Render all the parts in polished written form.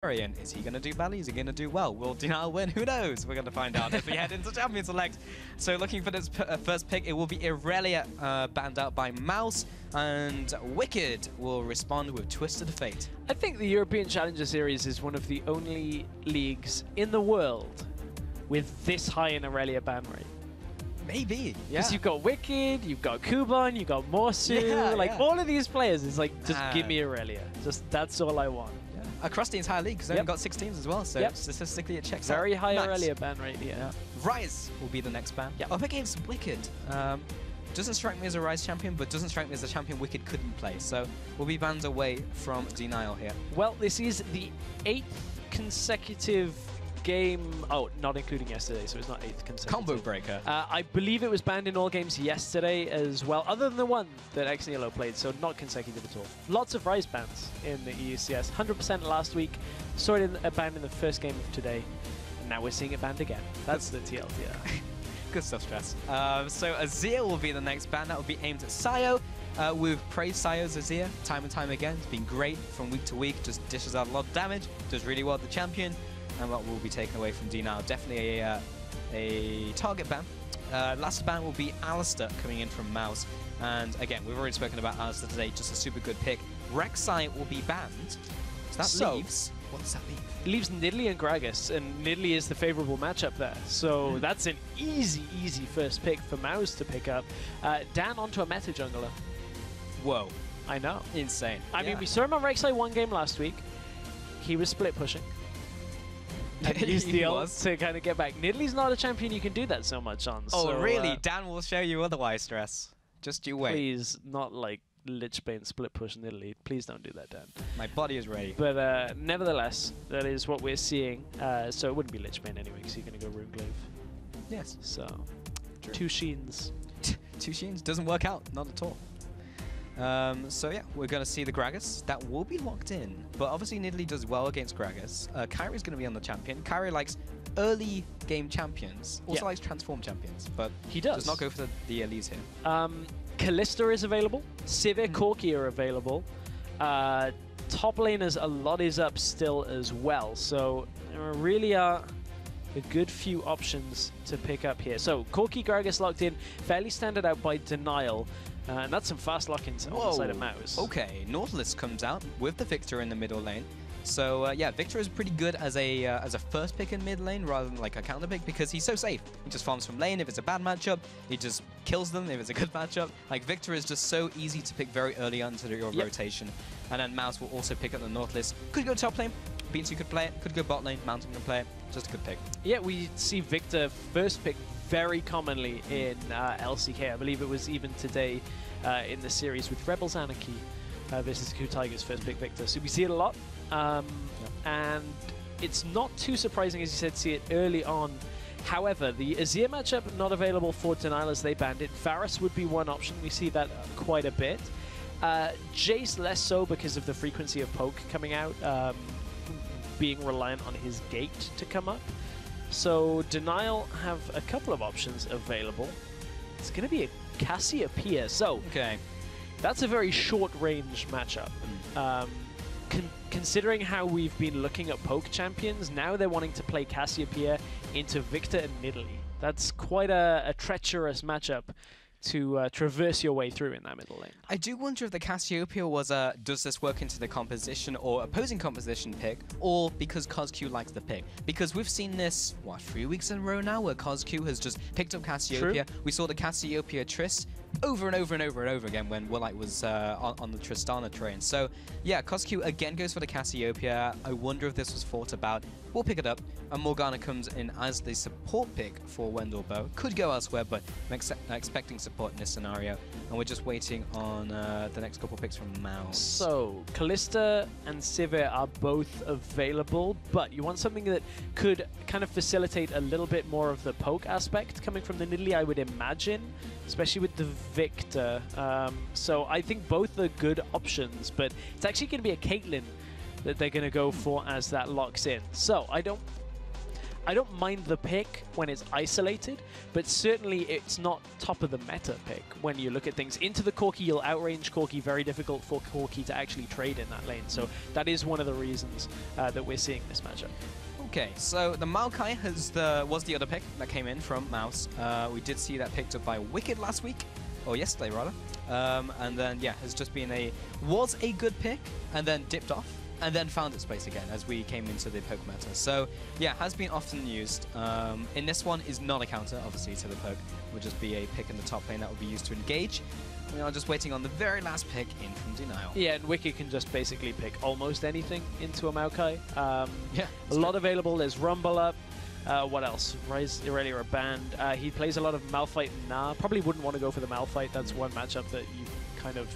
And is he going to do badly? Is he going to do well? Will DNL win? Who knows? We're going to find out as we head into Champion Select. So looking for this first pick, it will be Irelia banned out by Mouse, and Wicked will respond with Twisted Fate. I think the European Challenger Series is one of the only leagues in the world with this high an Irelia ban rate. Maybe, yeah. Because you've got Wicked, you've got Kuban, you've got Morsu, all of these players, it's like, just give me Irelia. Just, that's all I want. Across the entire league, because they've got 6 teams as well, so statistically it checks out. Very high Irelia ban rate, Rise will be the next ban. Up against Wicked. Doesn't strike me as a Rise champion, but doesn't strike me as a champion Wicked couldn't play, so we'll be banned away from DNL here. Well, this is the 8th consecutive game, not including yesterday, so it's not 8th consecutive. Combo breaker. I believe it was banned in all games yesterday as well, other than the one that XNELO played, so not consecutive at all. Lots of Rise bans in the EUCS. 100% last week, saw it banned in the first game of today, and now we're seeing it banned again. That's the TLDR. Good stuff, Stress. So Azir will be the next ban. That will be aimed at Sayo. We've praised Sayo's Azir time and time again. It's been great from week to week, just dishes out a lot of damage, does really well with the champion. And what will be taken away from DNL, definitely a target ban. Last ban will be Alistair coming in from Mouse. And again, we've already spoken about Alistair today, just a super good pick. Rek'Sai will be banned. So that leaves, what does that leave? It leaves Nidalee and Gragas, and Nidalee is the favorable matchup there. So that's an easy first pick for Mouse to pick up. Dan onto a meta jungler. Whoa. I know. Insane. I mean, we saw him on Rek'Sai one game last week. He was split pushing. And used the ult to kind of get back. Nidalee's not a champion you can do that so much on. Oh, so, really? Dan will show you otherwise, Stress. Just you wait. Please, not like Lichbane split push Nidalee. Please don't do that, Dan. My body is ready. But nevertheless, that is what we're seeing. So it wouldn't be Lichbane anyway, because you're going to go Runeglaive. Yes. So, true. 2 Sheens. 2 Sheens doesn't work out, not at all. So yeah, we're going to see the Gragas. That will be locked in. But obviously Nidalee does well against Gragas. Kyrie's going to be on the champion. Kyrie likes early game champions. Also likes transform champions. But he does not go for the Elise here. Kalista is available. Sivir, Corki are available. Top laners, a lot is up still as well. So there really are a good few options to pick up here. So Corki, Gragas locked in. Fairly standard out by DNL. And that's some fast lock-ins on the side of Mouse. Okay, Nautilus comes out with the Victor in the middle lane. So yeah, Victor is pretty good as a first pick in mid lane rather than like a counter pick because he's so safe. He just farms from lane. If it's a bad matchup, he just kills them. If it's a good matchup, like Victor is just so easy to pick very early onto your rotation. And then Mouse will also pick up the Nautilus. Could go top lane. Beansy could play it. Could go bot lane. Mountain can play it. Just a good pick. Yeah, we see Victor first pick very commonly in LCK. I believe it was even today in the series with Rebels Anarchy versus Ku Tiger's first pick Victor. So we see it a lot. And it's not too surprising, as you said, to see it early on. However, the Azir matchup not available for DNL as they banned it. Varus would be one option. We see that quite a bit. Jace less so because of the frequency of poke coming out, being reliant on his gate to come up. So DNL have a couple of options available. It's going to be a Cassiopeia. So that's a very short-range matchup. Considering how we've been looking at poke champions, now they're wanting to play Cassiopeia into Victor and Nidalee. That's quite a treacherous matchup to traverse your way through in that middle lane. I do wonder if the Cassiopeia was a does this work into the composition or opposing composition pick, or because CosQ likes the pick. Because we've seen this, what, 3 weeks in a row now, where CosQ has just picked up Cassiopeia. True. We saw the Cassiopeia Triss over and over and over and over again when Willite was on the Tristana train. So yeah, CosQ again goes for the Cassiopeia. I wonder if this was thought about. We'll pick it up, and Morgana comes in as the support pick for Wendelboe. Could go elsewhere, but I'm expecting support in this scenario, and we're just waiting on the next couple picks from Mouse. So Kalista and Sivir are both available, but you want something that could kind of facilitate a little bit more of the poke aspect coming from the Nidalee, I would imagine, especially with the Victor. So I think both are good options, but it's actually going to be a Caitlyn that they're going to go for as that locks in. So I don't I don't mind the pick when it's isolated, but certainly it's not top of the meta pick when you look at things. Into the Corki, you'll outrange Corki, very difficult for Corki to actually trade in that lane. So that is one of the reasons that we're seeing this matchup. Okay, so the Maokai was the other pick that came in from Mouse. We did see that picked up by Wicked last week, or yesterday rather. And then, yeah, has just been was a good pick, and then dipped off, and then found its place again as we came into the poke meta. So, yeah, has been often used. In this one is not a counter, obviously, to the poke. It would just be a pick in the top lane that would be used to engage. We are just waiting on the very last pick in from DNL. Yeah, and Wicked can just basically pick almost anything into a Maokai. Yeah, a lot available. There's Rumble up. What else? Rise Irelia are banned. He plays a lot of Malphite and Nah. Probably wouldn't want to go for the Malphite. That's one matchup that you kind of...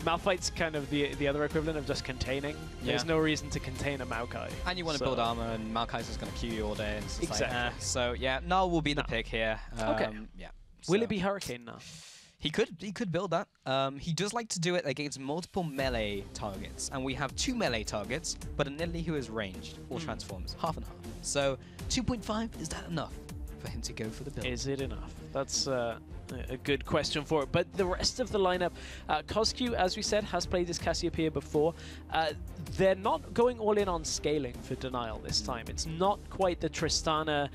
Malphite's kind of the other equivalent of just containing. Yeah. There's no reason to contain a Maokai. And you want to build armor, and Maokai's just going to Q you all day. And it's exactly. Like, so, yeah, Nah will be the pick here. Okay. Yeah. Will it be Hurricane Nah? He could build that. He does like to do it against multiple melee targets, and we have 2 melee targets, but a Nidalee who is ranged or transforms, half and half. So 2.5, is that enough for him to go for the build? Is it enough? That's a good question for it. But the rest of the lineup, Cosq, as we said, has played this Cassiopeia before. They're not going all in on scaling for Denial this time. It's not quite the Tristana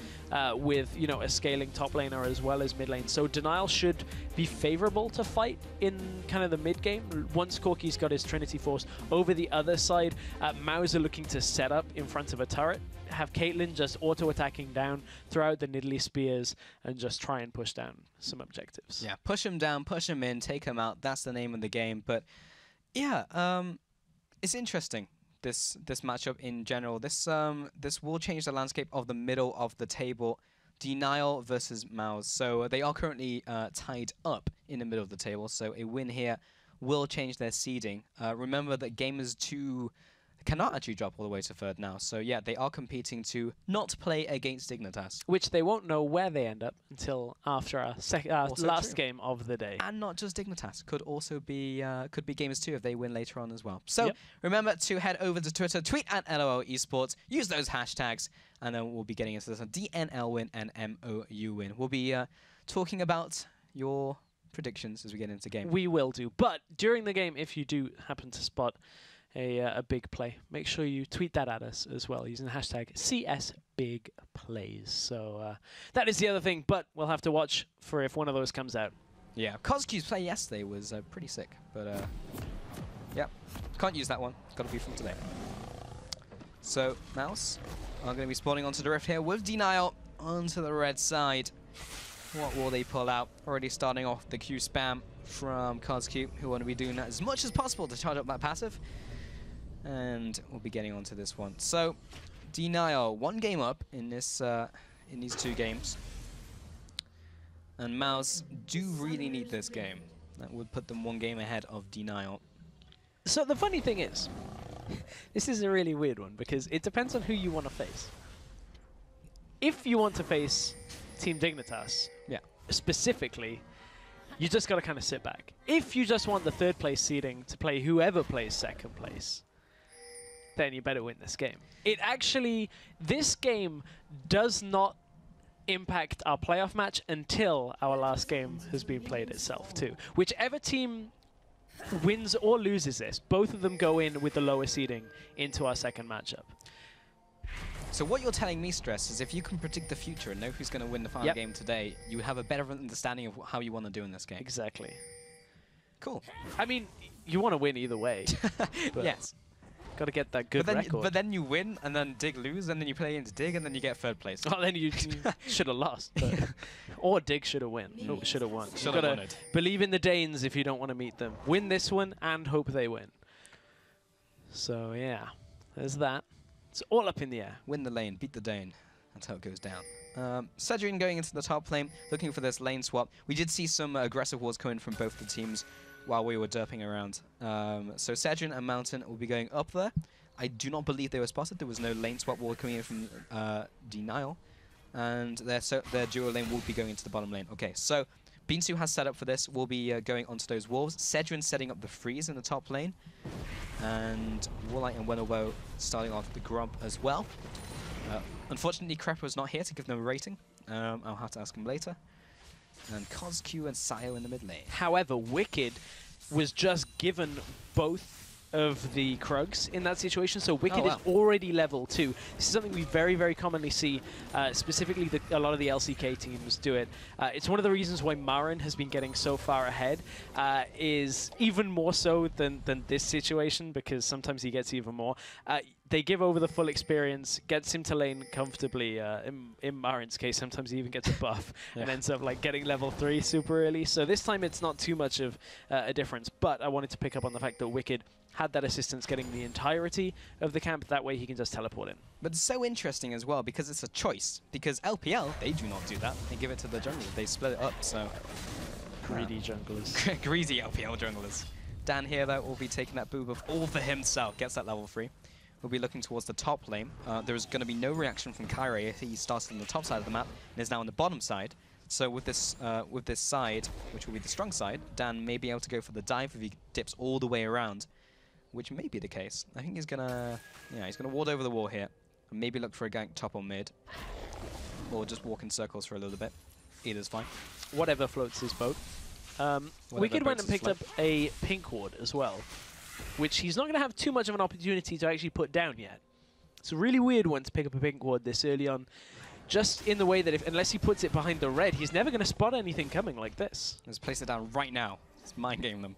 with, you know, a scaling top laner as well as mid lane. So Denial should be favorable to fight in kind of the mid game. Once Corki's got his Trinity Force over the other side, Mouse are looking to set up in front of a turret, have Caitlyn just auto-attacking down, throw out the Nidalee Spears, and just try and push down some objectives. Yeah, push him down, push him in, take him out. That's the name of the game. But yeah, it's interesting, this matchup in general. This will change the landscape of the middle of the table. Denial versus Mouse. So they are currently tied up in the middle of the table. So a win here will change their seeding. Remember that Gamers 2 cannot actually drop all the way to 3rd now. So yeah, they are competing to not play against Dignitas. Which they won't know where they end up until after our last game of the day. And not just Dignitas. Could also be Gamers 2 if they win later on as well. So remember to head over to Twitter, tweet at LOL eSports, use those hashtags, and then we'll be getting into this DNL win and MOU win. We'll be talking about your predictions as we get into game. We will do. But during the game, if you do happen to spot a big play, make sure you tweet that at us as well using the hashtag CSBigPlays. So that is the other thing, but we'll have to watch for if one of those comes out. Yeah, Cosq's play yesterday was pretty sick, but yeah, can't use that one. Got to be from today. So Mouse are going to be spawning onto the rift here with Denial onto the red side. What will they pull out? Already starting off the Q spam from Cosq, who want to be doing that as much as possible to charge up that passive. And we'll be getting onto this one. So, Denial, 1 game up in this in these 2 games. And Mouse do really need this game. That would put them 1 game ahead of Denial. So the funny thing is, this is a really weird one because it depends on who you want to face. If you want to face Team Dignitas, specifically, you just got to kind of sit back. If you just want the 3rd place seeding to play whoever plays 2nd place, then you better win this game. This game does not impact our playoff match until our last game has been played itself too. Whichever team wins or loses this, both of them go in with the lower seeding into our 2nd matchup. So what you're telling me, Stress, is if you can predict the future and know who's going to win the final game today, you have a better understanding of how you want to do in this game. Exactly. Cool. I mean, you want to win either way. Yes. Got to get that good record. But then you win, and then Dig lose, and then you play into Dig, and then you get 3rd place. Oh, then you should have lost. Or Dig should have won. No, should have won. You've got to believe in the Danes if you don't want to meet them. Win this one and hope they win. So, yeah. There's that. It's all up in the air. Win the lane, beat the Dane. That's how it goes down. Cedric going into the top lane, looking for this lane swap. We did see some aggressive wards coming from both the teams while we were derping around. So Cedric and Mountain will be going up there. I do not believe they were spotted. There was no lane swap ward coming in from Denial. And their duo lane will be going into the bottom lane. Okay, so Binsu has set up for this. We'll be going onto those wolves. Cedric setting up the freeze in the top lane. And Warlight and Wenelbo starting off the Grump as well. Unfortunately, Crepa was not here to give them a rating. I'll have to ask him later. And CosQ and Sayo in the mid lane. However, Wicked was just given both of the Krugs in that situation, so Wicked is already level 2. This is something we very, very commonly see, specifically a lot of the LCK teams do it. It's one of the reasons why Marin has been getting so far ahead, is even more so than this situation, because sometimes he gets even more. They give over the full experience, gets him to lane comfortably. In Marin's case, sometimes he even gets a buff and ends up like getting level 3 super early. So this time it's not too much of a difference, but I wanted to pick up on the fact that Wicked had that assistance getting the entirety of the camp. That way he can just teleport in. But it's so interesting as well because it's a choice. Because LPL, they do not do that. They give it to the jungle. They split it up, so... Greedy junglers. Greedy LPL junglers. Dan here, though, will be taking that boob of all for himself. Gets that level 3. We'll be looking towards the top lane. There is going to be no reaction from Kyrie. He started on the top side of the map and is now on the bottom side. So with this side, which will be the strong side, Dan may be able to go for the dive if he dips all the way around, which may be the case. I think he's gonna, he's gonna ward over the wall here, and maybe look for a gank top or mid, or just walk in circles for a little bit. Either's fine. Whatever floats his boat. Wicked went and picked up a pink ward as well, which he's not going to have too much of an opportunity to actually put down yet. It's a really weird one to pick up a pink ward this early on, just in the way that unless he puts it behind the red, he's never going to spot anything coming like this. Let's place it down right now. Let's mind game them.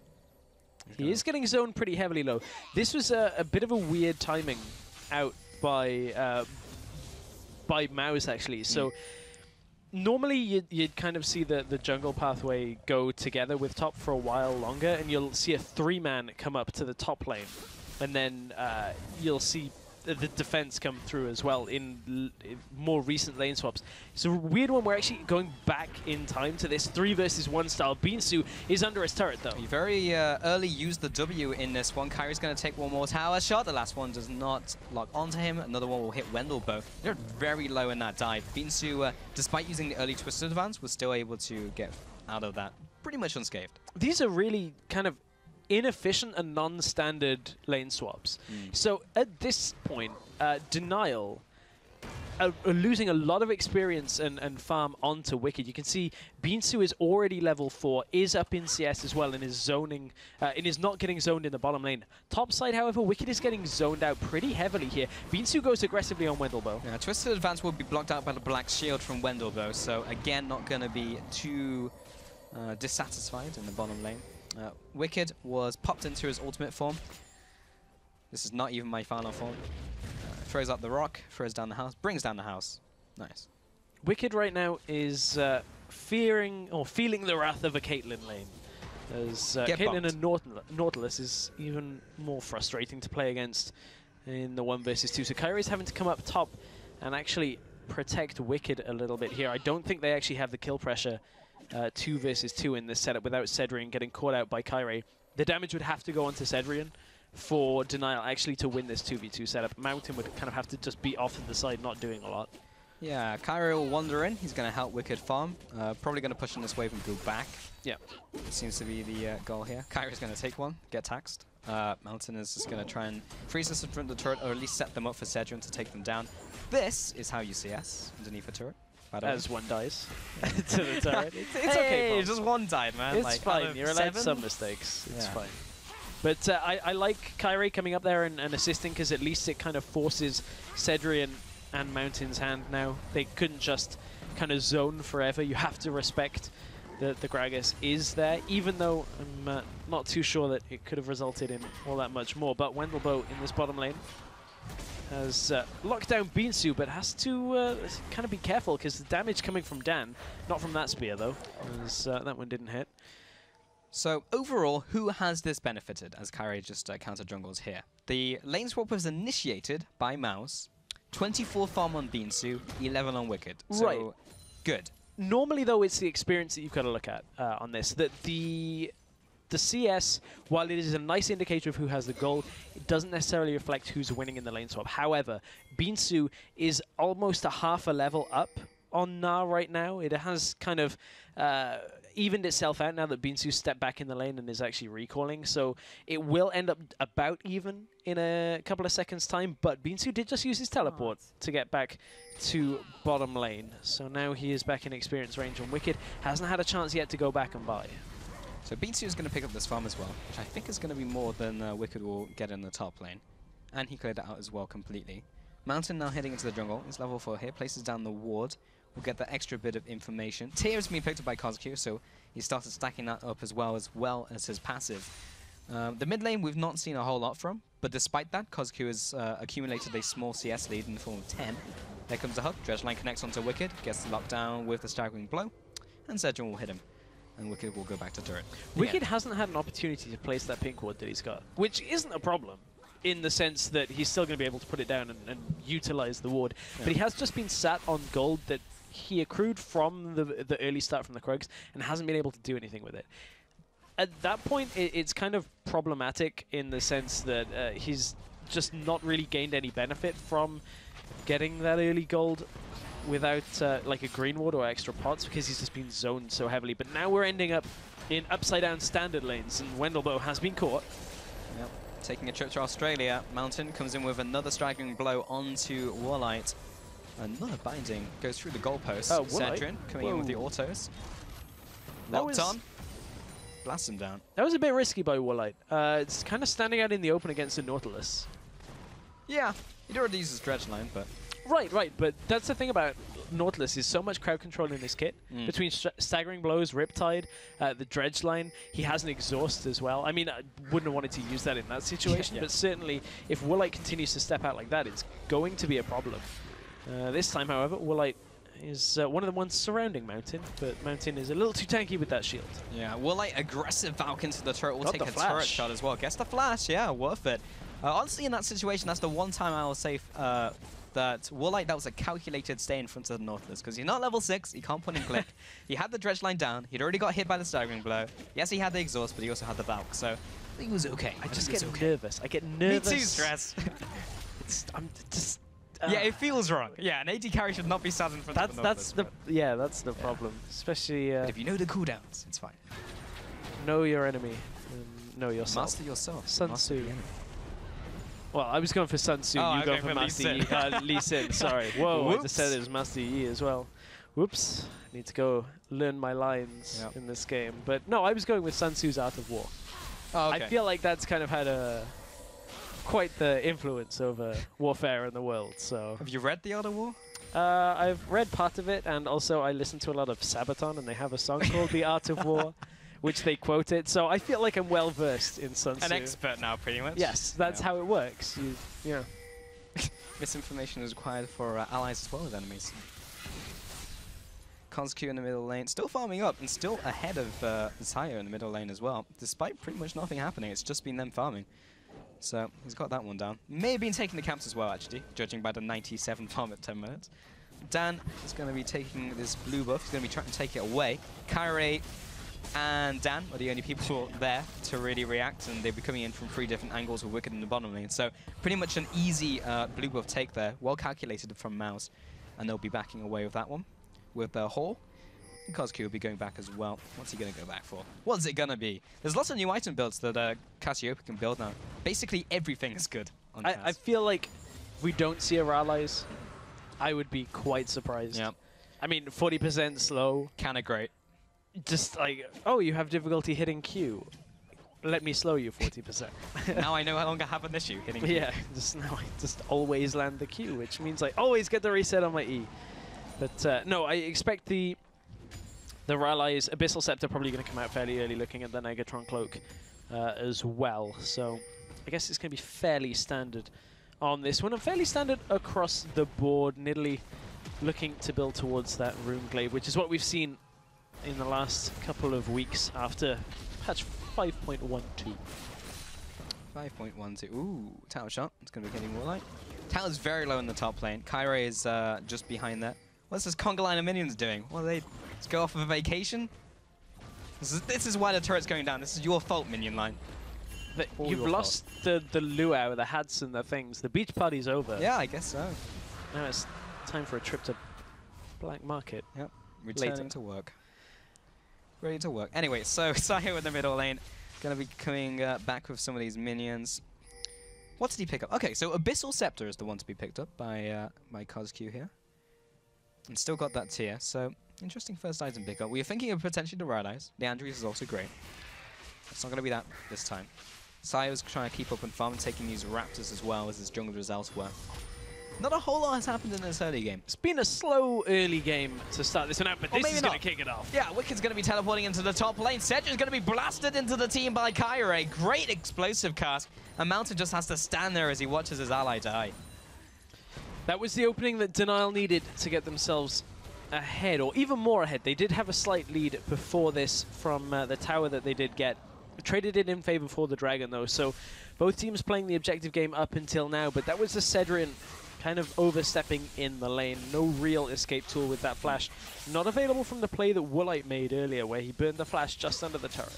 He is getting zoned pretty heavily low. This was a bit of a weird timing out by Mouse, actually. So normally you'd kind of see the jungle pathway go together with top for a while longer, and you'll see a 3-man come up to the top lane. And then you'll see the defense come through as well in more recent lane swaps. It's a weird one. We're actually going back in time to this 3 versus 1 style. Beansu is under his turret, though. He very early used the W in this one. Kyrie's going to take one more tower shot. The last one does not lock onto him. Another one will hit Wendelbo. They're very low in that dive. Beansu, despite using the early twisted advance, was still able to get out of that pretty much unscathed. These are really kind of inefficient and non-standard lane swaps. So at this point, Denial are losing a lot of experience and farm onto Wicked. You can see Beansu is already level 4, is up in CS as well, and is zoning, and is not getting zoned in the bottom lane. Top side, however, Wicked is getting zoned out pretty heavily here. Beansu goes aggressively on Wendelbo. Yeah, twisted advance will be blocked out by the black shield from Wendelbo, so again, not going to be too dissatisfied in the bottom lane. Wicked was popped into his ultimate form. This is not even my final form. Throws up the rock, throws down the house, brings down the house. Nice. Wicked right now is fearing or feeling the wrath of a Caitlyn lane. As Caitlyn and Nautilus is even more frustrating to play against in the 1 versus 2. So Kyrie's having to come up top and actually protect Wicked a little bit here. I don't think they actually have the kill pressure 2 versus 2 in this setup without Cedrian getting caught out by Kyrie. The damage would have to go onto Cedrian for Denial actually to win this 2v2 setup. Mountain would kind of have to just be off to the side, not doing a lot. Yeah, Kyrie will wander in. He's going to help Wicked farm. Probably going to push in this wave and go back. Yeah, seems to be the goal here. Kyrie's going to take one, get taxed. Mountain is just going to try and freeze us in front of the turret, or at least set them up for Cedrian to take them down. This is how you CS underneath a turret. As one dies to the turret. It's okay, just one died, man. It's fine. You're allowed some mistakes. It's fine. But I like Kyrie coming up there and assisting, because at least it kind of forces Cedrian and Mountain's hand now. They couldn't just kind of zone forever. You have to respect that the Gragas is there, even though I'm not too sure that it could have resulted in all that much more. But Wendelbo in this bottom lane has locked down Beansu, but has to kind of be careful, because the damage coming from Dan, not from that spear though, as that one didn't hit. So overall, who has this benefited, as Kyrie just counter jungles here? The lane swap was initiated by Mouse, 24 farm on Beansu, 11 on Wicked. So right. Good. Normally though, it's the experience that you've got to look at on this. That the CS, while it is a nice indicator of who has the goal, it doesn't necessarily reflect who's winning in the lane swap. However, Beansu is almost a half a level up on Na right now. It has kind of evened itself out now that Binsu stepped back in the lane and is actually recalling. So it will end up about even in a couple of seconds' time. But Binsu did just use his teleport to get back to bottom lane. So now he is back in experience range, and Wicked hasn't had a chance yet to go back and buy. So Binsu is going to pick up this farm as well, which I think is going to be more than Wicked will get in the top lane. And he cleared it out as well completely. Mountain now heading into the jungle. He's level 4 here, places down the ward. We'll get that extra bit of information. Tier has been picked up by CosQ, so he started stacking that up as well as his passive. The mid lane we've not seen a whole lot from, but despite that, CosQ has accumulated a small CS lead in the form of 10. There comes the hook, Dredgeline connects onto Wicked, gets locked down with the staggering blow, and Zedron will hit him. And Wicked will go back to turret. Wicked hasn't had an opportunity to place that pink ward that he's got, which isn't a problem, in the sense that he's still going to be able to put it down and utilize the ward. Yeah. But he has just been sat on gold that he accrued from the early start from the Krugs and hasn't been able to do anything with it. At that point, it's kind of problematic in the sense that he's just not really gained any benefit from getting that early gold without like a green ward or extra pots, because he's just been zoned so heavily. But now we're ending up in upside-down standard lanes, and Wendelbo has been caught. Yep. Taking a trip to Australia, Mountain comes in with another striking blow onto Warlight. Another binding goes through the goalpost. Oh, Zedron coming in with the autos. Locked on. Blast him down. That was a bit risky by Warlight. It's kind of standing out in the open against the Nautilus. Yeah, he'd already used his Dredgeline, but... Right, but that's the thing about Nautilus, is so much crowd control in this kit. Between staggering blows, Riptide, the Dredgeline, he has an exhaust as well. I mean, I wouldn't have wanted to use that in that situation, but certainly if Warlight continues to step out like that, it's going to be a problem. This time, however, Warlight is one of the ones surrounding Mountain, but Mountain is a little too tanky with that shield. Yeah, Warlight, aggressive Falcon to the turret, will take a turret shot as well. Gets the flash, yeah, worth it. Honestly, in that situation, that's the one time I will say that Warlight, that was a calculated stay in front of the Nautilus, because he's not level 6, he can't put in click. He had the Dredgeline down, he'd already got hit by the staggering blow. Yes, he had the exhaust, but he also had the Valk, so he was okay. I just get nervous. I get nervous. Me too, Stress. I'm just... yeah, it feels wrong. Yeah, an AD carry should not be sat in front of the Nautilus. That's the problem. Especially... but if you know the cooldowns, it's fine. Know your enemy. Know yourself. Master yourself. Sun Tzu. Well, I was going for Sun Tzu, you go for Master Yi. Lee Sin, sorry. Whoa, whoops. I just said it was Master Yi as well. Whoops. I need to go learn my lines in this game. But no, I was going with Sun Tzu's Art of War. Oh, okay. I feel like that's kind of had quite the influence over warfare in the world. So have you read The Art of War? I've read part of it, and also I listen to a lot of Sabaton, and they have a song called The Art of War, which they quoted. So I feel like I'm well versed in Sun Tzu. An expert now, pretty much. Yes, that's how it works. Yeah. Misinformation is required for allies as well as enemies. CosQ in the middle lane, still farming up and still ahead of Zaya in the middle lane as well, despite pretty much nothing happening. It's just been them farming. So he's got that one down. May have been taking the camps as well, actually, judging by the 97 farm at 10 minutes. Dan is going to be taking this blue buff. He's going to be trying to take it away. Kyrie and Dan are the only people there to really react, and they'll be coming in from 3 different angles with Wicked in the bottom lane. So pretty much an easy blue buff take there, well calculated from Mouse, and they'll be backing away with that one. With Hall, and CosQ will be going back as well. What's he going to go back for? What's it going to be? There's lots of new item builds that Cassiopeia can build now. Basically everything is good on Cas. I feel like if we don't see a Rallies, I would be quite surprised. Yeah. I mean, 40% slow. Kinda great. Just like, oh, you have difficulty hitting Q. Let me slow you 40%. Now I no longer have an issue hitting Q. Yeah, now I just always land the Q, which means I always get the reset on my E. But no, I expect the Rallies, Abyssal Scepter probably going to come out fairly early, looking at the Negatron Cloak as well. So I guess it's going to be fairly standard on this one, and fairly standard across the board. Nidalee looking to build towards that Rune Glaive, which is what we've seen in the last couple of weeks after patch 5.12. 5.12. Ooh, Tower shot. It's going to be hitting Warlight. Tower's very low in the top lane. Kyrie is just behind that. What's this conga line of minions doing? What are they? Let's go off of a vacation? This is why the turret's going down. This is your fault, minion line. You've lost the luau, the hats and the things. The beach party's over. Yeah, I guess so. Now it's time for a trip to black market. Yep, returning to work. Ready to work. Anyway, so Sayo in the middle lane. Going to be coming back with some of these minions. What did he pick up? Okay, so Abyssal Scepter is the one to be picked up by CosQ here. And still got that tier, so interesting first item pickup. We were thinking of potentially the Red Eyes. The Andrews is also great. It's not going to be that this time. Sayo's trying to keep up and farm, taking these Raptors as well as his junglers elsewhere. Not a whole lot has happened in this early game. It's been a slow early game to start this one out, but this is going to kick it off. Yeah, Wicked's going to be teleporting into the top lane. Sedge's going to be blasted into the team by Kyrie. Great explosive cast. And Mountain just has to stand there as he watches his ally die. That was the opening that DNL needed to get themselves ahead, or even more ahead. They did have a slight lead before this from the tower that they did get. Traded it in favor for the Dragon, though, so both teams playing the objective game up until now, but that was the Cedrian kind of overstepping in the lane. No real escape tool with that flash. Not available from the play that Woolite made earlier, where he burned the flash just under the turret.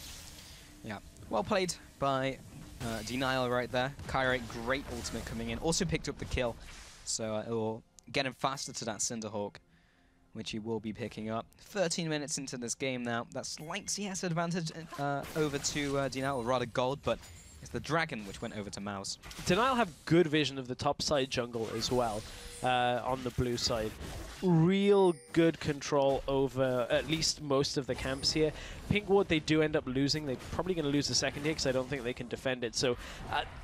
Yeah, well played by DNL right there. Kyrie, great ultimate coming in. Also picked up the kill, so it will get him faster to that Cinderhawk, which he will be picking up. 13 minutes into this game now. That slight CS advantage over to DNL, or rather Gold, but it's the Dragon which went over to Mouse. DNL have good vision of the top side jungle as well on the blue side. Real good control over at least most of the camps here. Pink Ward they do end up losing. They're probably going to lose the second here because I don't think they can defend it. So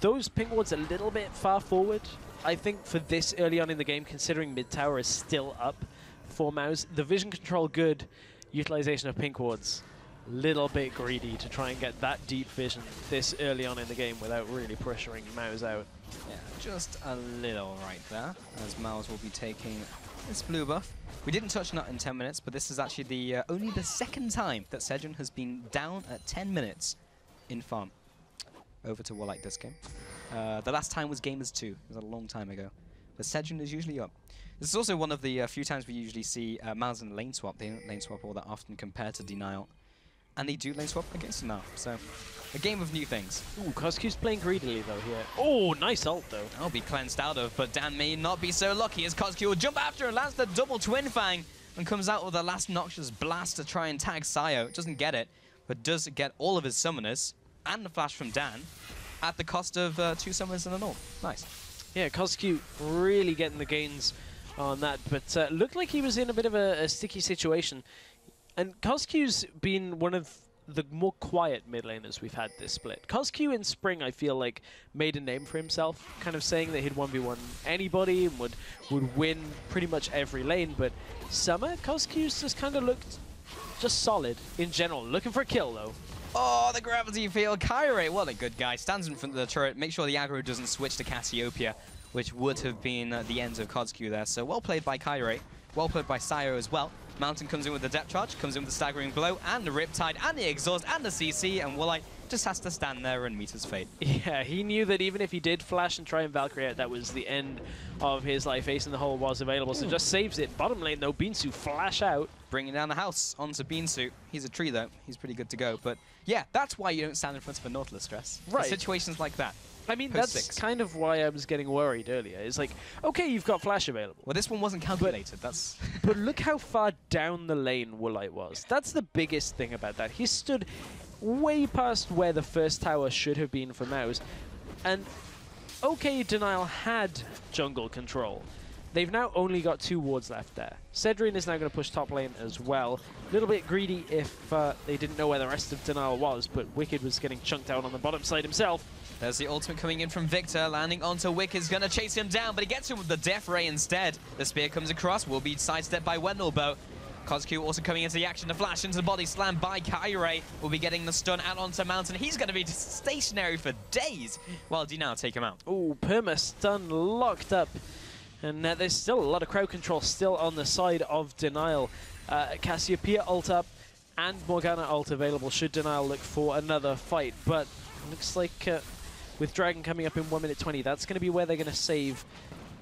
those Pink Wards a little bit far forward, I think, for this early on in the game, considering mid tower is still up for Mouse. The vision control good, utilization of Pink Wards little bit greedy to try and get that deep vision this early on in the game without really pressuring Mouse out. Yeah, just a little right there, as Mouse will be taking this blue buff. We didn't touch Nut in 10 minutes, but this is actually the only the second time that Sedgen has been down at 10 minutes in farm. Over to Woolite this game. The last time was Gamers 2. It was a long time ago. But Sedgen is usually up. This is also one of the few times we usually see Mouse and lane swap. They don't lane swap all that often compared to Denial. And they do lane swap against him now. So, a game of new things. Ooh, CosQ's playing greedily though here. Oh, nice ult though. That'll be cleansed out of, but Dan may not be so lucky as CosQ will jump after and lands the double Twin Fang and comes out with a last noxious blast to try and tag Sayo. Doesn't get it, but does get all of his summoners and the flash from Dan at the cost of 2 summoners and an ult. Nice. Yeah, CosQ really getting the gains on that, but looked like he was in a bit of a sticky situation. And CosQ's been one of the more quiet mid laners we've had this split. CosQ in Spring, I feel like, made a name for himself, kind of saying that he'd 1v1 anybody and would win pretty much every lane, but Summer, CosQ's just kind of looked just solid in general. Looking for a kill, though. Oh, the gravity field. Kyrie, what a good guy. Stands in front of the turret, make sure the aggro doesn't switch to Cassiopeia, which would have been the end of CosQ there. So well played by Kyrie. Well played by Sayo as well. Mountain comes in with the depth charge, comes in with the staggering blow, and the Riptide, and the exhaust, and the CC, and Woolite just has to stand there and meet his fate. Yeah, he knew that even if he did flash and try and Valkyrie out, that was the end of his life. Ace in the hole was available, so just saves it. Bottom lane, though, Binsu flash out. Bringing down the house onto Beansuit. He's a tree, though. He's pretty good to go. But yeah, that's why you don't stand in front of a Nautilus Stress. Right. In situations like that. I mean, that's kind of why I was getting worried earlier. It's like, okay, you've got flash available. Well, this one wasn't calculated. But look how far down the lane Woolite was. That's the biggest thing about that. He stood way past where the first tower should have been for Mouse. And okay, Denial had jungle control. They've now only got 2 wards left there. Cedrian is now going to push top lane as well. A little bit greedy if they didn't know where the rest of Denial was, but Wicked was getting chunked out on the bottom side himself. There's the ultimate coming in from Victor, landing onto Wicked's going to chase him down, but he gets him with the Death Ray instead. The spear comes across, will be sidestepped by Wendelbow. CosQ also coming into the action, the flash into the body slam by Kyrie. Will be getting the stun out onto Mountain. He's going to be stationary for days while DNL take him out. Ooh, perma stun locked up. And there's still a lot of crowd control still on the side of Denial. Cassiopeia ult up and Morgana ult available should Denial look for another fight. But looks like with Dragon coming up in 1 minute 20, that's going to be where they're going to save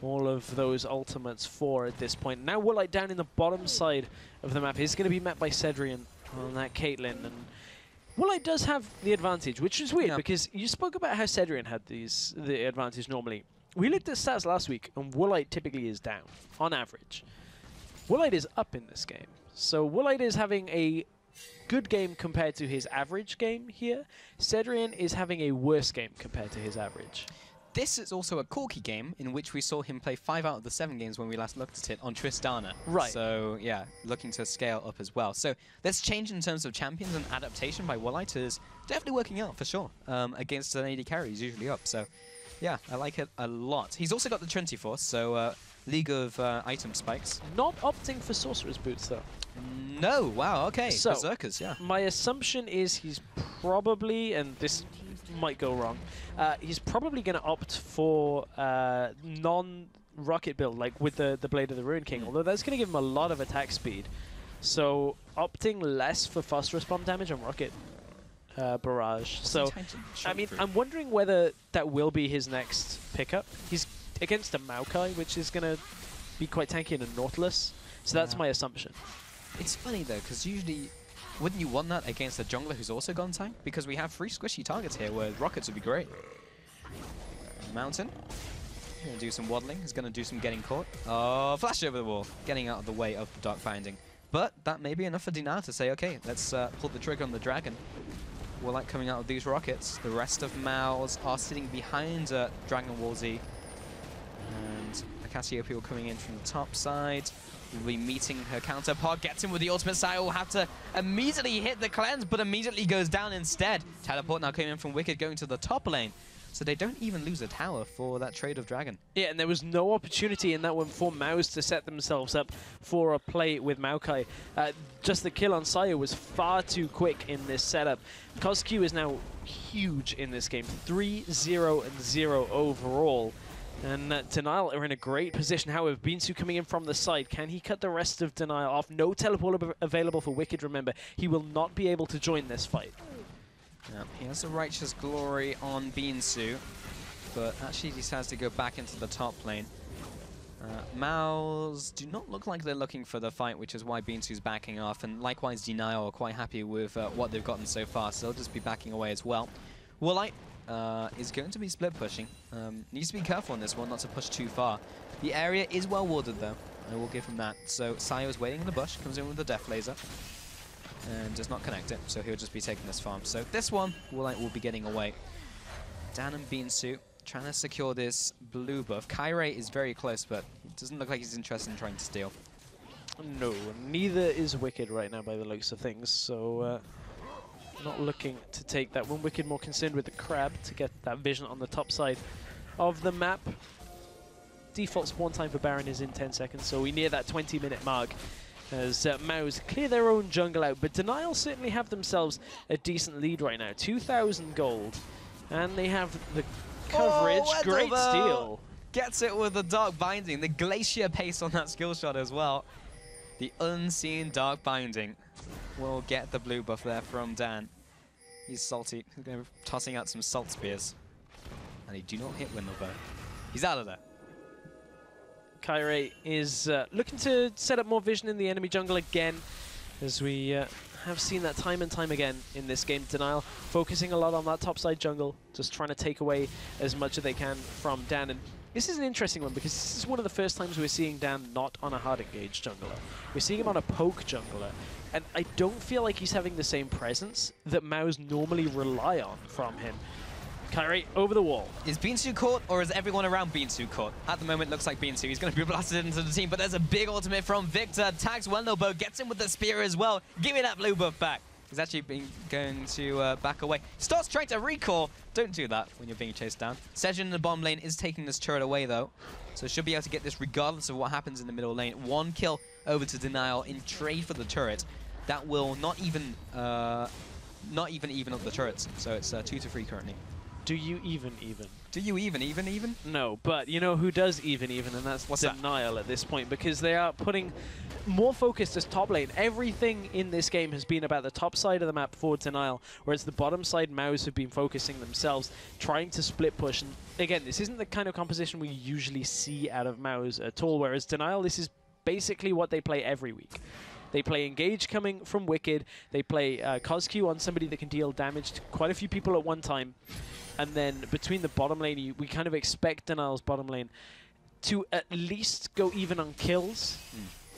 all of those ultimates for at this point. Now Woolite down in the bottom side of the map. He's going to be met by Cedrian on that Caitlyn. And Woolite does have the advantage, which is weird because you spoke about how Cedrian had the advantage normally. We looked at stats last week, and Woolite typically is down, on average. Woolite is up in this game. So Woolite is having a good game compared to his average game here. Cedrian is having a worse game compared to his average. This is also a Corki game in which we saw him play 5 out of the 7 games when we last looked at it on Tristana. Right. So, yeah, looking to scale up as well. So, this change in terms of champions and adaptation by Woolite is definitely working out for sure. Against an AD carry, he's usually up. So, yeah, I like it a lot. He's also got the Trinity Force, so League of Item Spikes. Not opting for Sorcerer's Boots, though. No, wow, okay. So, Berserkers, yeah. My assumption is he's probably, and this might go wrong, he's probably going to opt for non-rocket build, like with the Blade of the Ruin King, although that's going to give him a lot of attack speed. So opting less for phosphorus bomb damage on rocket barrage. So, I mean, I'm wondering whether that will be his next pickup. He's against a Maokai, which is going to be quite tanky, and a Nautilus. So that's my assumption. It's funny, though, because usually, wouldn't you want that against a jungler who's also gone tank? Because we have 3 squishy targets here where rockets would be great. Mountain. He's going to do some waddling. He's going to do some getting caught. Oh, flash over the wall. Getting out of the way of the Dark Binding. But that may be enough for Dinar to say, okay, let's pull the trigger on the dragon. Woolite coming out of these rockets. The rest of Mouse are sitting behind Dragon Wall Z. And Cassiopeia coming in from the top side. Will be meeting her counterpart, gets him with the ultimate side, will have to immediately hit the cleanse, but immediately goes down instead. Teleport now coming in from Wicked, going to the top lane. So they don't even lose a tower for that trade of Dragon. Yeah, and there was no opportunity in that one for Mouse to set themselves up for a play with Maokai. Just the kill on Saya was far too quick in this setup. CosQ is now huge in this game, 3-0-0 overall. And Denial are in a great position. However, Binsu coming in from the side. Can he cut the rest of Denial off? No teleport available for Wicked, remember. He will not be able to join this fight. Yeah, he has the Righteous Glory on Binsu, but actually decides to go back into the top lane. Mouse do not look like they're looking for the fight, which is why Binsu's backing off. And likewise, Denial are quite happy with what they've gotten so far, so they'll just be backing away as well. Woolite is going to be split pushing. Needs to be careful on this one, not to push too far. The area is well warded though, I will give him that. So Sayo is waiting in the bush, comes in with the Death Laser, and does not connect it, so he'll just be taking this farm. So this one, Woolite will be getting away. Dan and Binsu trying to secure this blue buff. Kyrie is very close, but it doesn't look like he's interested in trying to steal. No, neither is Wicked right now by the looks of things, so not looking to take that one. Wicked more concerned with the crab to get that vision on the top side of the map. Default spawn time for Baron is in 10 seconds, so we near that 20-minute mark as Mouse clear their own jungle out. But Denial certainly have themselves a decent lead right now, 2,000 gold. And they have the coverage, great steal. Gets it with the Dark Binding, the Glacier pace on that skill shot as well. The unseen Dark Binding will get the blue buff there from Dan. He's salty. He's going to be tossing out some salt spears. And he do not hit Windlever. He's out of there. Kyrie is looking to set up more vision in the enemy jungle again, as we have seen that time and time again in this game. Denial focusing a lot on that topside jungle, just trying to take away as much as they can from Dan. And this is an interesting one because this is one of the first times we're seeing Dan not on a hard engaged jungler. We're seeing him on a poke jungler. And I don't feel like he's having the same presence that Mouse normally rely on from him. Kyrie over the wall. Is Binsu caught, or is everyone around Binsu caught? At the moment, looks like Binsu. He's going to be blasted into the team, but there's a big ultimate from Victor. Tags Wendelbo, gets him with the spear as well. Give me that blue buff back. He's actually going to back away. Starts trying to recall. Don't do that when you're being chased down. Sejin in the bottom lane is taking this turret away, though. So should be able to get this regardless of what happens in the middle lane. 1 kill over to Denial in trade for the turret. That will not even even up the turrets. So it's 2-3 currently. Do you even? Do you even? No, but you know who does even, and that's Denial at this point, because they are putting more focus to top lane. Everything in this game has been about the top side of the map for Denial, whereas the bottom side Mouse have been focusing themselves, trying to split push. And again, this isn't the kind of composition we usually see out of Mouse at all, whereas Denial, this is basically what they play every week. They play Engage coming from Wicked, they play CosQ on somebody that can deal damage to quite a few people at one time. And then between the bottom lane, we kind of expect Denial's bottom lane to at least go even on kills.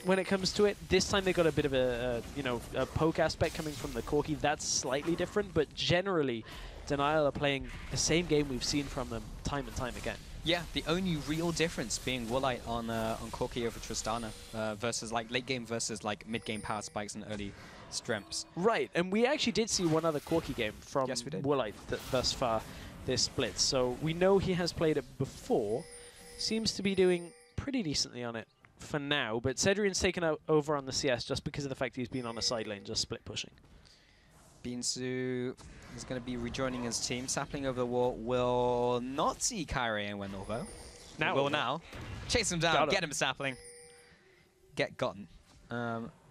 when it comes to it. This time they got a bit of a poke aspect coming from the Corki. That's slightly different, but generally, Denial are playing the same game we've seen from them time and time again. Yeah, the only real difference being Woolite on Corki over Tristana versus like late game versus like mid game power spikes and early stremps. Right, and we actually did see one other Corki game from Woolite thus far this split, so we know he has played it before. Seems to be doing pretty decently on it for now, but Cedrian's taken over on the CS just because of the fact he's been on a side lane just split pushing. Beansu is going to be rejoining his team. Sapling over the wall will not see Kyrie and Wendelbo. Now. Chase him down, get him, Sapling. Get gotten.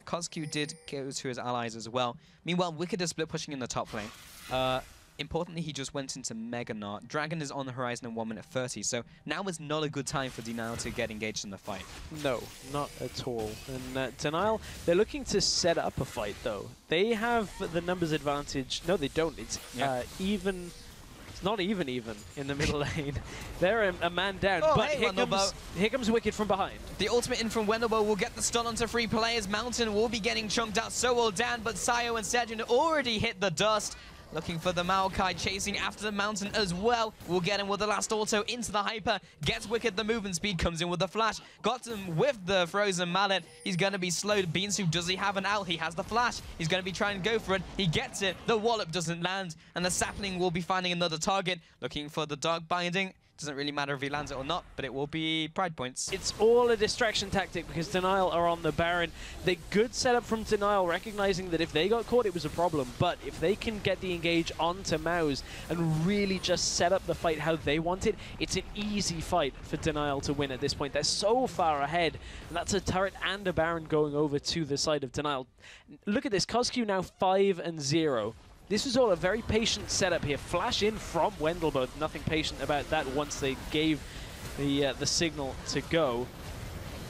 Kozq did go to his allies as well. Meanwhile, Wicked is split pushing in the top lane. Importantly, he just went into Mega Knot. Dragon is on the horizon in 1 minute 30, so now is not a good time for Denial to get engaged in the fight. No, not at all. And Denial, they're looking to set up a fight, though. They have the numbers advantage. No, they don't. It's even. It's not even in the middle lane. They're a man down, but here comes Wicked from behind. The ultimate in from Wendelbo will get the stun onto 3 players. Mountain will be getting chunked out, so will Dan, but Sayo and Cedric already hit the dust. Looking for the Maokai, chasing after the Mountain as well. We'll get him with the last auto into the Hyper. Gets Wicked the movement speed, comes in with the flash. Got him with the Frozen Mallet. He's going to be slowed. Beansu, does he have an ult? He has the flash. He's going to be trying to go for it. He gets it. The Wallop doesn't land. And the Sapling will be finding another target. Looking for the Dark Binding. Doesn't really matter if he lands it or not, but it will be Pride points. It's all a distraction tactic because Denial are on the Baron. The good setup from Denial, recognizing that if they got caught, it was a problem. But if they can get the engage onto Mouse and really just set up the fight how they want it, it's an easy fight for Denial to win at this point. They're so far ahead. And that's a turret and a Baron going over to the side of Denial. Look at this, Kozq now 5-0. This was all a very patient setup here. Flash in from Wendelbo. Nothing patient about that once they gave the signal to go.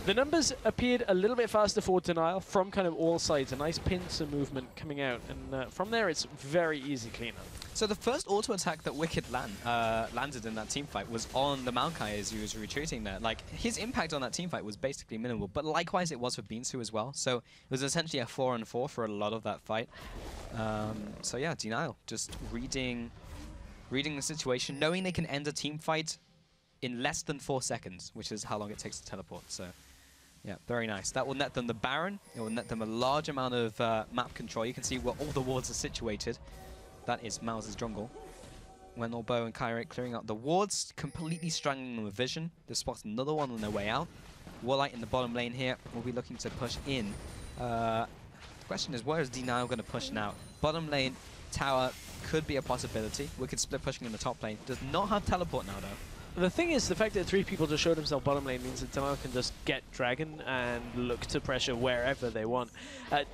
The numbers appeared a little bit faster for Denial from kind of all sides. A nice pincer movement coming out. And from there, it's very easy cleanup. So the first auto attack that Wicked landed in that teamfight was on the Maokai as he was retreating there. Like, his impact on that teamfight was basically minimal, but likewise it was for Beansu as well. So it was essentially a 4-on-4 for a lot of that fight. So yeah, Denial just reading the situation, knowing they can end a team fight in less than 4 seconds, which is how long it takes to teleport. So yeah, very nice. That will net them the Baron. It will net them a large amount of map control. You can see where all the wards are situated. That is Mouse's jungle. Wendelbo and Kyrick clearing out the wards, completely strangling them with vision. They spot another one on their way out. Woolite in the bottom lane here will be looking to push in. The question is, where is Denial going to push now? Bottom lane, tower could be a possibility. Wicked split pushing in the top lane. Does not have teleport now, though. The thing is, the fact that 3 people just showed themselves bottom lane means that Denial can just get Dragon and look to pressure wherever they want.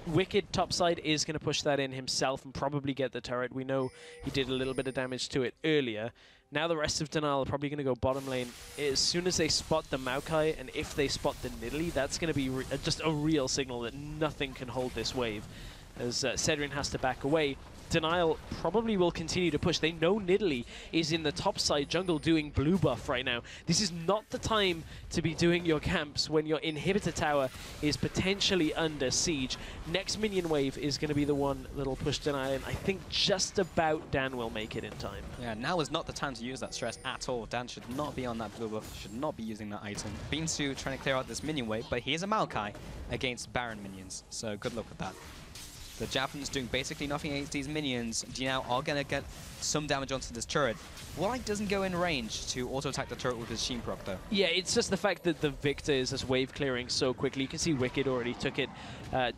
Wicked topside is going to push that in himself and probably get the turret. We know he did a little bit of damage to it earlier. Now the rest of Denial are probably going to go bottom lane. As soon as they spot the Maokai and if they spot the Nidalee, that's going to be just a real signal that nothing can hold this wave. As Cedric has to back away. Denial probably will continue to push. They know Nidalee is in the top side jungle doing blue buff right now. This is not the time to be doing your camps when your inhibitor tower is potentially under siege. Next minion wave is going to be the one that'll push Denial, and I think just about Dan will make it in time. Yeah, now is not the time to use that stress at all. Dan should not be on that blue buff, should not be using that item. Beansu trying to clear out this minion wave, but he is a Maokai against Baron minions, so good luck with that. The Japanese doing basically nothing against these minions. Denial are going to get some damage onto this turret. Woolite doesn't go in range to auto-attack the turret with his Sheen proc, though. Yeah, it's just the fact that the Victor is just wave clearing so quickly. You can see Wicked already took it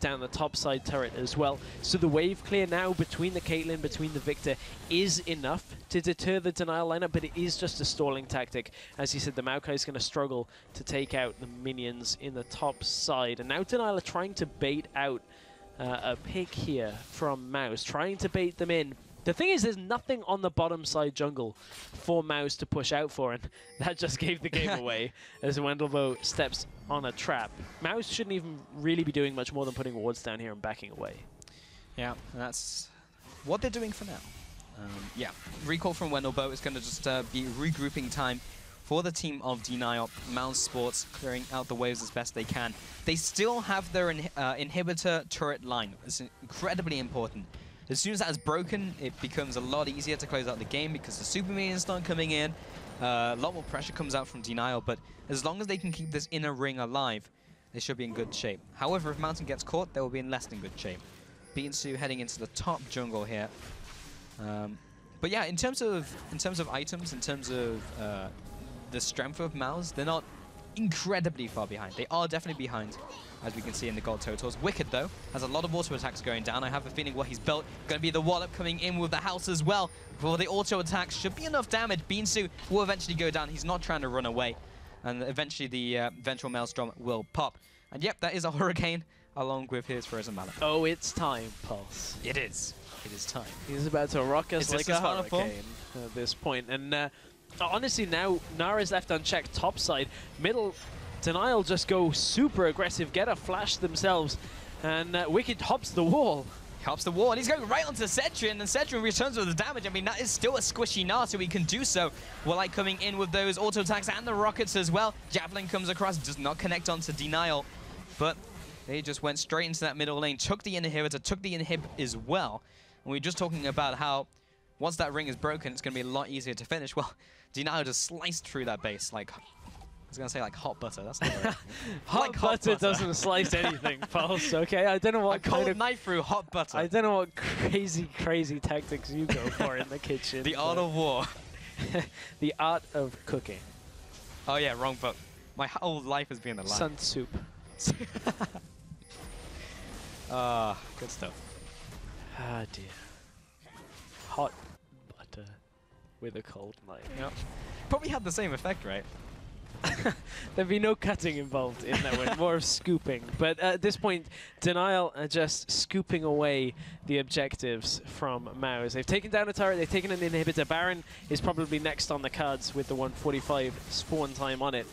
down the top side turret as well. So the wave clear now between the Caitlyn, between the Victor, is enough to deter the Denial lineup, but it is just a stalling tactic. As you said, the Maokai is going to struggle to take out the minions in the top side. And now Denial are trying to bait out a pick here from Mouse, trying to bait them in. The thing is, there's nothing on the bottom side jungle for Mouse to push out for, and that just gave the game away as Wendelbo steps on a trap. Mouse shouldn't even really be doing much more than putting wards down here and backing away. Yeah, that's what they're doing for now. Yeah, recall from Wendelbo is going to just be regrouping time for the team of DNL, Mousesports clearing out the waves as best they can. They still have their inhibitor turret line. It's incredibly important. As soon as that is broken, it becomes a lot easier to close out the game because the super minions start coming in. A lot more pressure comes out from DNL, but as long as they can keep this inner ring alive, they should be in good shape. However, if Mountain gets caught, they will be in less than good shape. Biensu heading into the top jungle here. But yeah, in terms of items, in terms of the strength of Mouse, they're not incredibly far behind. They are definitely behind, as we can see in the gold totals. Wicked, though, has a lot of auto attacks going down. I have a feeling what he's built going to be the wallop coming in with the house as well. For the auto attacks, should be enough damage. Biensu will eventually go down. He's not trying to run away. And eventually the Ventral Maelstrom will pop. And yep, that is a Hurricane, along with his Frozen Mallet. Oh, it's time, Pulse. It is. It is time. He's about to rock us like a hurricane at this point. And honestly, now Nara's left unchecked top side. Middle, DNL just go super aggressive, get a flash themselves. And Wicked hops the wall. He hops the wall, and he's going right onto Cedrin, and Cedrin returns with the damage. I mean, that is still a squishy Gnar, so he can do so. Walleye coming in with those auto attacks and the rockets as well. Javelin comes across, does not connect onto DNL, but they just went straight into that middle lane, took the inhibitor, took the inhib as well. And we were just talking about how once that ring is broken, it's going to be a lot easier to finish. Well, DNL just sliced through that base like, I was going to say like hot butter. That's not right. hot butter doesn't slice anything, Pulse, okay? I don't know what a cold knife through hot butter. I don't know what crazy tactics you go for in the kitchen. The art of war. The art of cooking. Oh yeah, wrong book. My whole life has been a lie. Sun soup. Good stuff. Ah, dear. Hot butter with a cold knife. Yep. Probably had the same effect, right? There'd be no cutting involved in that one, more of scooping. But at this point, DNL are just scooping away the objectives from Mouse. They've taken down a turret, they've taken an inhibitor. Baron is probably next on the cards with the 145 spawn time on it.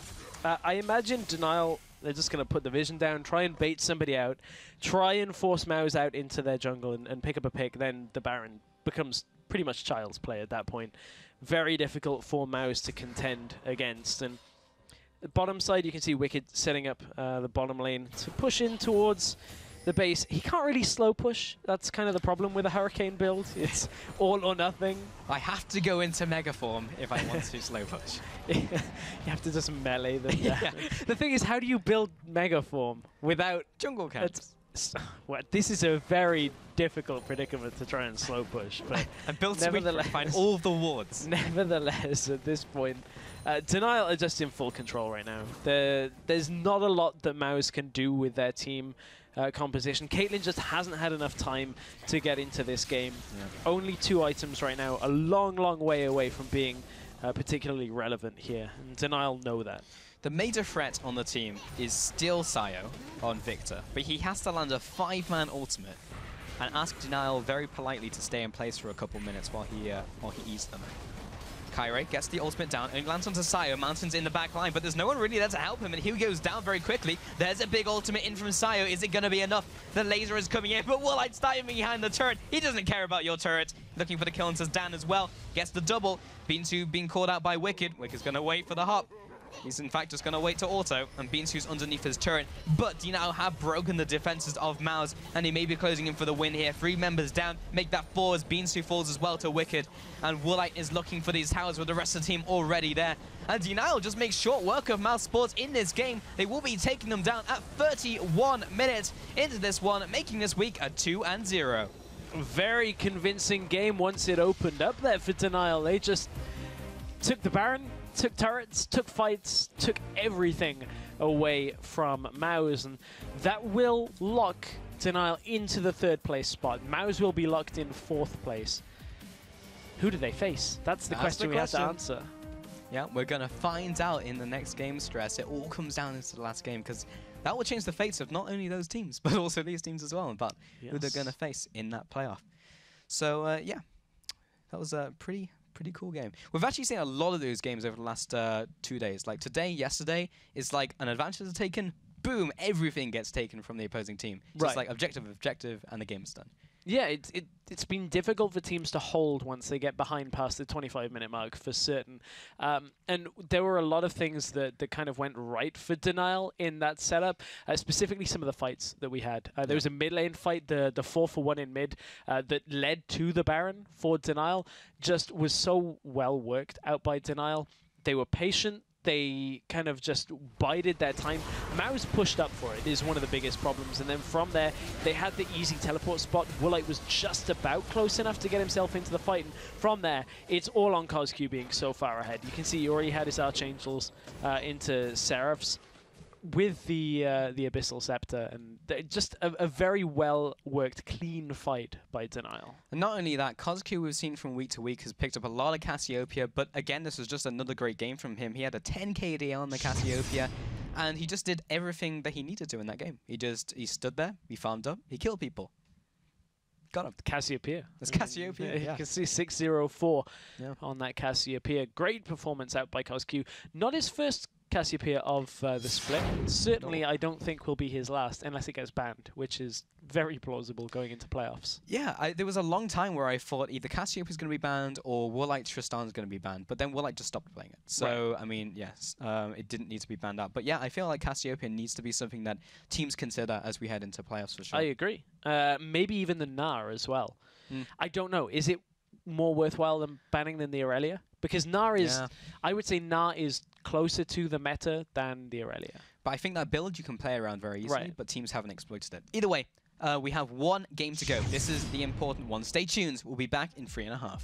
I imagine DNL, they're just going to put the vision down, try and bait somebody out, try and force Mouse out into their jungle and pick up a pick. Then the Baron becomes pretty much child's play at that point. Very difficult for Mouse to contend against. And the bottom side, you can see Wicked setting up the bottom lane to push in towards the base. He can't really slow push. That's kind of the problem with a Hurricane build. It's all or nothing. I have to go into Mega Form if I want to slow push. You have to just melee them down. Yeah. The thing is, how do you build Mega Form without jungle camps? Well, this is a very difficult predicament to try and slow push. But and build to find all of the wards. Nevertheless, at this point, DNL are just in full control right now. There's not a lot that Mouse can do with their team composition. Caitlyn just hasn't had enough time to get into this game. Yeah. Only 2 items right now, a long way away from being particularly relevant here. And DNL know that. The major threat on the team is still Sayo on Victor, but he has to land a 5-man ultimate and ask DNL very politely to stay in place for a couple minutes while he eats them. Kyrie gets the ultimate down and lands onto Sayo. Mountain's in the back line, but there's no one really there to help him, and he goes down very quickly. There's a big ultimate in from Sayo. Is it going to be enough? The laser is coming in, but Woolite's diving behind the turret. He doesn't care about your turret. Looking for the kill, and says Dan as well. Gets the double. Biensu being called out by Wicked. Wicked's going to wait for the hop. He's in fact just going to wait to auto, and Biensu's underneath his turret. But DNL have broken the defenses of Mouse, and he may be closing in for the win here. 3 members down, make that 4 as Biensu falls as well to Wicked. And Woolite is looking for these towers with the rest of the team already there. And DNL just makes short work of Mousesports in this game. They will be taking them down at 31 minutes into this one, making this week a 2-0. Very convincing game once it opened up there for DNL. They just took the Baron, took turrets, took fights, took everything away from Mouse, and that will lock DNL into the 3rd place spot. Mouse will be locked in 4th place. Who do they face? That's the question we have to answer. Yeah, we're going to find out in the next game, Stress. It all comes down into the last game, because that will change the fates of not only those teams, but also these teams as well, about who they're going to face in that playoff. So, yeah, that was a pretty cool game. We've actually seen a lot of those games over the last 2 days. Like today, yesterday, it's like an advantage is taken, boom, everything gets taken from the opposing team. Just like objective, and the game is done. Yeah, it's been difficult for teams to hold once they get behind past the 25-minute mark for certain. And there were a lot of things that kind of went right for Denial in that setup, specifically some of the fights that we had. There was a mid lane fight, the 4-for-1 in mid, that led to the Baron for Denial, just was so well worked out by Denial. They were patient. They kind of just bided their time. Mouse pushed up for it is one of the biggest problems, and then from there they had the easy teleport spot. Woolite was just about close enough to get himself into the fight, and from there it's all on CosQ being so far ahead. You can see he already had his Archangels into Seraphs with the Abyssal Scepter, and just a very well-worked, clean fight by Denial. And not only that, CosQ we've seen from week to week has picked up a lot of Cassiopeia, but again, this was just another great game from him. He had a 10 KD on the Cassiopeia, and he just did everything that he needed to in that game. He stood there, he farmed up, he killed people. Got him. Cassiopeia. That's Cassiopeia. You can see 604 on that Cassiopeia. Great performance out by CosQ. Not his first Cassiopeia of the split. Certainly, I don't think will be his last unless it gets banned, which is very plausible going into playoffs. Yeah, there was a long time where I thought either Cassiopeia is going to be banned or Woolite Tristan is going to be banned, but then Woolite just stopped playing it. So, right. I mean, yes, it didn't need to be banned out. But yeah, I feel like Cassiopeia needs to be something that teams consider as we head into playoffs for sure. I agree. Maybe even the Gnar as well. I don't know. Is it more worthwhile than banning than the Aurelia? Because Gnar is, I would say Gnar is closer to the meta than the Aurelia. But I think that build you can play around very easily, but teams haven't exploited it. Either way, we have one game to go. This is the important one. Stay tuned. We'll be back in 3.5.